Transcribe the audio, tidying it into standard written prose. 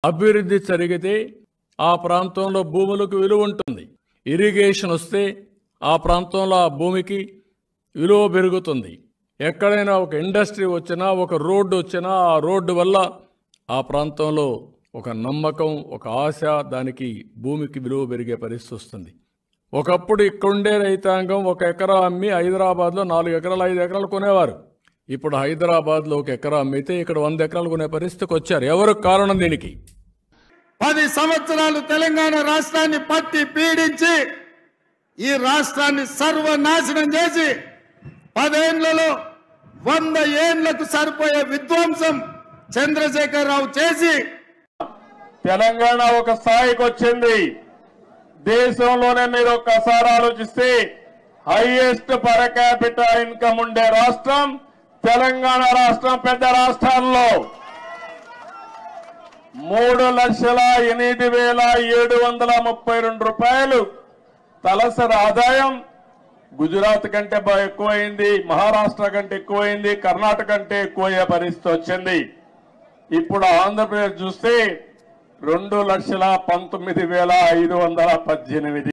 అభివృద్ధి జరిగితే ఆ ప్రాంతంలో భూములకు విలువ ఉంటుంది. ఇరిగేషన్ వస్తే ఆ ప్రాంతంలో ఆ భూమికి విలువ పెరుగుతుంది. ఎక్కడైనా ఒక ఇండస్ట్రీ వచ్చినా, ఒక రోడ్డు వచ్చినా, ఆ రోడ్డు వల్ల ఆ ప్రాంతంలో ఒక నమ్మకం, ఒక ఆశ, దానికి భూమికి విలువ పెరిగే పరిస్థితి వస్తుంది. ఒకప్పుడు ఇక్కడుండే రైతాంగం 1 ఎకరా అమ్మి హైదరాబాద్లో 4 ఎకరాలు 5 ఎకరాలు కొనేవారు. ఇప్పుడు హైదరాబాద్లో 1 ఎకరా అమ్మితే ఇక్కడ 100 ఎకరాలు కొనే పరిస్థితికి వచ్చారు. ఎవరు కారణం దీనికి? 10 సంవత్సరాలు తెలంగాణ రాష్ట్రాన్ని పట్టి పీడించి ఈ రాష్ట్రాన్ని సర్వనాశనం చేసి 10 ఏళ్లలో 100 ఏళ్లకు సరిపోయే విధ్వంసం చంద్రశేఖరరావు చేసి తెలంగాణ ఒక స్థాయికి వచ్చింది. దేశంలోనే మీరు ఒక్కసారి ఆలోచిస్తే హైయెస్ట్ పర్ క్యాపిటా ఇన్కమ్ ఉండే రాష్ట్రం తెలంగాణ రాష్ట్రం. పెద్ద రాష్ట్రాల్లో 3,08,732 రూపాయలు తలసరి ఆదాయం గుజరాత్ కంటే ఎక్కువైంది, మహారాష్ట్ర కంటే ఎక్కువైంది, కర్ణాటక కంటే ఎక్కువయ్యే పరిస్థితి వచ్చింది. ఇప్పుడు ఆంధ్రప్రదేశ్ చూస్తే 2,19,518